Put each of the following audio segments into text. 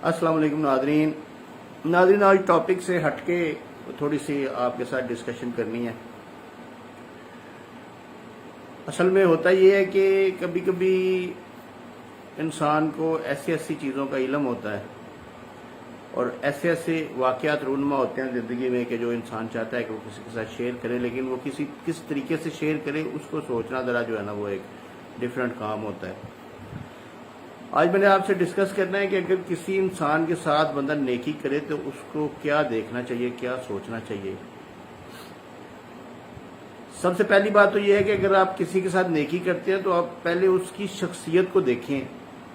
अस्सलाम वालेकुम नादरीन आज टॉपिक से हट के थोड़ी सी आपके साथ डिस्कशन करनी है। असल में होता ये है कि कभी कभी इंसान को ऐसी ऐसी चीज़ों का इल्म होता है और ऐसे ऐसे वाक़यात रूनमा होते हैं ज़िंदगी में कि जो इंसान चाहता है कि वो किसी के साथ शेयर करे, लेकिन वो किस तरीके से शेयर करे उसको सोचना ज़रा जो है ना वो एक डिफरेंट काम होता है। आज मैंने आपसे डिस्कस करना है कि अगर किसी इंसान के साथ बंदा नेकी करे तो उसको क्या देखना चाहिए, क्या सोचना चाहिए। सबसे पहली बात तो यह है कि अगर आप किसी के साथ नेकी करते हैं तो आप पहले उसकी शख्सियत को देखें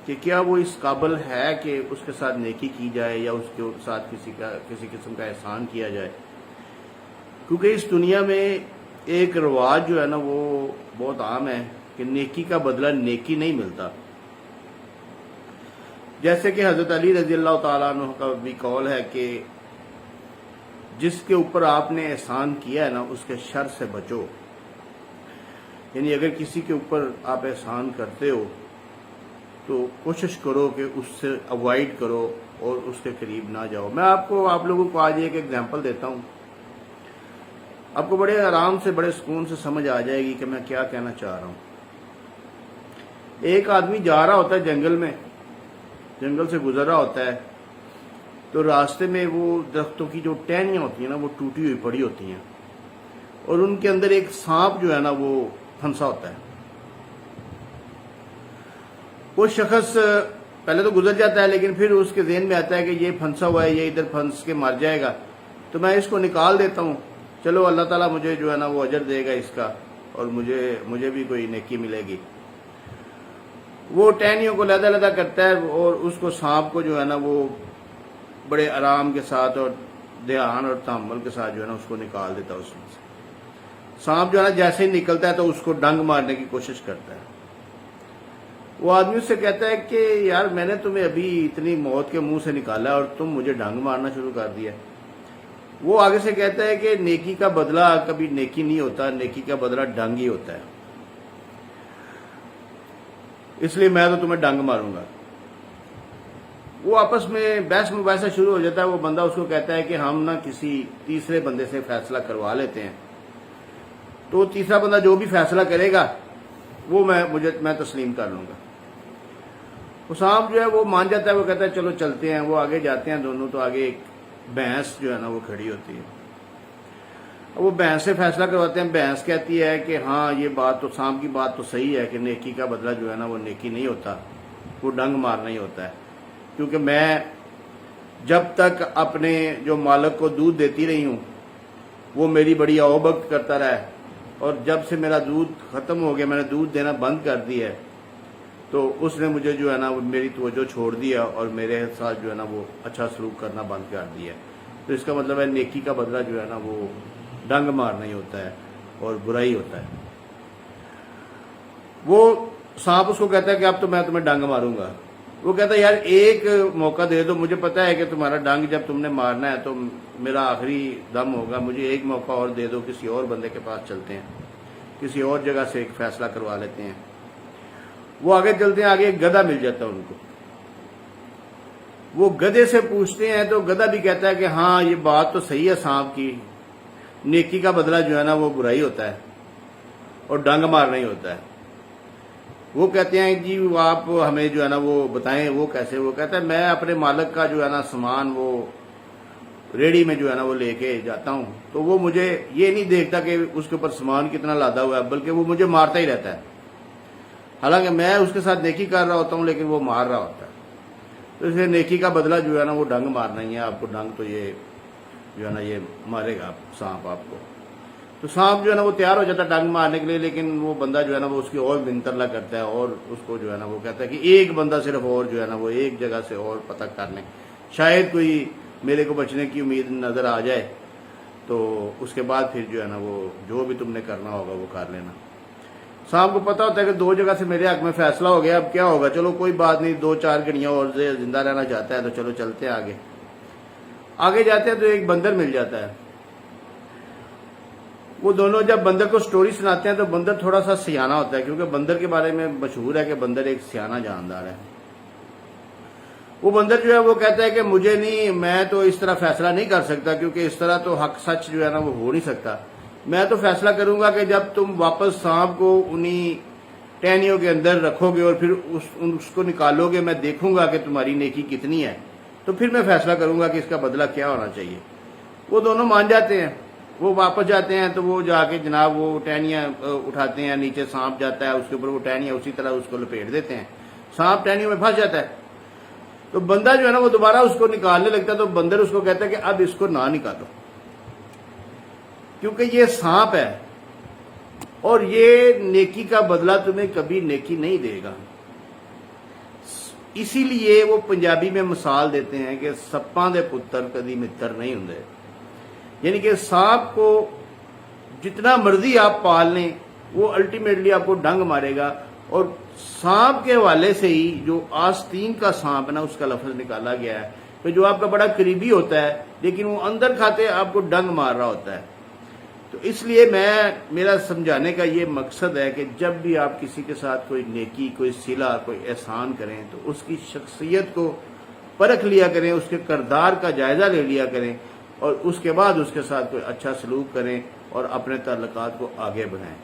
कि क्या वो इस काबिल है कि उसके साथ नेकी की जाए या उसके साथ किसी किस्म का एहसान किया जाए। क्योंकि इस दुनिया में एक रिवाज जो है ना वो बहुत आम है कि नेकी का बदला नेकी नहीं मिलता। जैसे कि हजरत अली रजी अल्लाह ताला अन्हु का भी कौल है कि जिसके ऊपर आपने एहसान किया है ना उसके शर से बचो। यानी अगर किसी के ऊपर आप एहसान करते हो तो कोशिश करो कि उससे अवॉइड करो और उसके करीब ना जाओ। मैं आप लोगों को आज एक एग्जांपल देता हूँ, आपको बड़े आराम से बड़े सुकून से समझ आ जाएगी कि मैं क्या कहना चाह रहा हूँ। एक आदमी जा रहा होता है जंगल से गुजर रहा होता है, तो रास्ते में वो दरख्तों की जो टहनियाँ होती हैं ना वो टूटी हुई पड़ी होती हैं और उनके अंदर एक सांप जो है ना वो फंसा होता है। वो शख्स पहले तो गुजर जाता है, लेकिन फिर उसके ज़हन में आता है कि ये फंसा हुआ है, ये इधर फंस के मर जाएगा, तो मैं इसको निकाल देता हूँ, चलो अल्लाह ताला मुझे जो है ना वो अजर देगा इसका और मुझे भी कोई नेकी मिलेगी। वो टहनियों को लदा करता है और उसको सांप को जो है ना वो बड़े आराम के साथ और ध्यान और तहम्मुल के साथ जो है ना उसको निकाल देता है उसमें से। सांप जो है ना जैसे ही निकलता है तो उसको डंग मारने की कोशिश करता है। वो आदमी उससे कहता है कि यार मैंने तुम्हें अभी इतनी मौत के मुंह से निकाला और तुम मुझे डंग मारना शुरू कर दिया। वो आगे से कहता है कि नेकी का बदला कभी नेकी नहीं होता, नेकी का बदला डंग ही होता है, इसलिए मैं तो तुम्हें डंग मारूंगा। वो आपस में बहस मुबाहिसा शुरू हो जाता है। वो बंदा उसको कहता है कि हम ना किसी तीसरे बंदे से फैसला करवा लेते हैं, तो तीसरा बंदा जो भी फैसला करेगा वो मैं तस्लीम कर लूंगा। वो सांप जो है वो मान जाता है, वो कहता है चलो चलते हैं। वो आगे जाते हैं दोनों, तो आगे एक भैंस जो है ना वो खड़ी होती है। वो भैंस से फैसला करवाते हैं। भैंस कहती है कि हाँ ये बात तो सांप की बात तो सही है कि नेकी का बदला जो है ना वो नेकी नहीं होता, वो डंग मारना ही होता है। क्योंकि मैं जब तक अपने जो मालिक को दूध देती रही हूँ वो मेरी बड़ी आवभगत करता रहा है, और जब से मेरा दूध खत्म हो गया, मैंने दूध देना बंद कर दिया है, तो उसने मुझे जो है ना वो मेरी तवज्जो छोड़ दिया और मेरे साथ जो है ना वो अच्छा सलूक करना बंद कर दिया। तो इसका मतलब है नेकी का बदला जो है ना वो डंग मारना ही होता है और बुराई होता है। वो सांप उसको कहता है कि अब तो मैं तुम्हें डंग मारूंगा। वो कहता है यार एक मौका दे दो, मुझे पता है कि तुम्हारा डंग जब तुमने मारना है तो मेरा आखिरी दम होगा, मुझे एक मौका और दे दो, किसी और बंदे के पास चलते हैं, किसी और जगह से एक फैसला करवा लेते हैं। वो आगे चलते हैं, आगे एक गधा मिल जाता है उनको। वो गधे से पूछते हैं तो गधा भी कहता है कि हाँ ये बात तो सही है सांप की, नेकी का बदला जो है ना वो बुराई होता है और डंग मारना ही होता है। वो कहते हैं जी आप हमें जो है ना वो बताएं वो कैसे। वो कहता है मैं अपने मालिक का जो है ना सामान वो रेडी में जो है ना वो लेके जाता हूँ, तो वो मुझे ये नहीं देखता कि उसके ऊपर सामान कितना लादा हुआ है, बल्कि वो मुझे मारता ही रहता है। हालांकि मैं उसके साथ नेकी कर रहा होता हूँ लेकिन वो मार रहा होता है। तो इसलिए नेकी का बदला जो है ना वो डंग मारना ही है। आपको डंग तो ये जो है ना ये मारेगा सांप आपको। तो सांप जो है ना वो तैयार हो जाता है डंग मारने के लिए, लेकिन वो बंदा जो है ना वो उसकी और मिन्नतला करता है और उसको जो है ना वो कहता है कि एक बंदा सिर्फ और जो है ना वो एक जगह से और पता कर लें, शायद कोई मेरे को बचने की उम्मीद नजर आ जाए, तो उसके बाद फिर जो है ना वो जो भी तुमने करना होगा वो कर लेना। सांप को पता होता है कि दो जगह से मेरे हक में फैसला हो गया, अब क्या होगा, चलो कोई बात नहीं, 2-4 घड़ियां और जिंदा रहना चाहता है तो चलो चलते हैं आगे। आगे जाते हैं तो एक बंदर मिल जाता है। वो दोनों जब बंदर को स्टोरी सुनाते हैं तो बंदर थोड़ा सा सियाना होता है, क्योंकि बंदर के बारे में मशहूर है कि बंदर एक सियाना जानदार है। وہ بندر جو ہے وہ کہتا ہے کہ مجھے نہیں، میں تو اس طرح فیصلہ نہیں کر سکتا، کیونکہ اس طرح تو حق سچ جو ہے نا وہ ہو نہیں سکتا. میں تو فیصلہ کروں گا کہ جب تم واپس سانپ کو انہی ٹہنیوں کے اندر رکھو گے اور پھر اس کو نکالو گے، میں دیکھوں گا کہ تمہاری نیکی کتنی ہے، تو پھر میں فیصلہ کروں گا کہ اس کا بدلہ کیا ہونا چاہیے. وہ دونوں مان جاتے ہیں. وہ واپس جاتے ہیں تو وہ جا کے جناب وہ ٹہنیاں اٹھاتے ہیں، نیچے سانپ جاتا ہے، اس کے اوپر وہ ٹہنیاں اسی طرح اس کو لپیٹ دیتے ہیں. سانپ ٹہنیوں میں پھنس جاتا ہے. تو بندہ جو ہے نا وہ دوبارہ اس کو نکالنے لگتا ہے، تو بندر اس کو کہتا ہے کہ اب اس کو نہ نکالو، کیونکہ یہ سانپ ہے اور یہ نیکی کا بدلہ تمہیں کبھی نیکی نہیں دے گا. اسی لیے وہ پنجابی میں مثال دیتے ہیں کہ سپاں دے پتر کدی متر نہیں ہوندے. یعنی کہ سانپ کو جتنا مرضی آپ پال لیں وہ الٹیمیٹلی آپ کو ڈنگ مارے گا. اور سانپ کے حوالے سے ہی جو آستین کا سانپ ہے نا اس کا لفظ نکالا گیا ہے کہ جو آپ کا بڑا قریبی ہوتا ہے لیکن وہ اندر کھاتے آپ کو ڈنگ مار رہا ہوتا ہے. تو اس لیے میرا سمجھانے کا یہ مقصد ہے کہ جب بھی آپ کسی کے ساتھ کوئی نیکی، کوئی صلہ، کوئی احسان کریں تو اس کی شخصیت کو پرکھ لیا کریں، اس کے کردار کا جائزہ لے لیا کریں اور اس کے بعد اس کے ساتھ کوئی اچھا سلوک کریں اور اپنے تعلقات کو آگے بڑھائیں.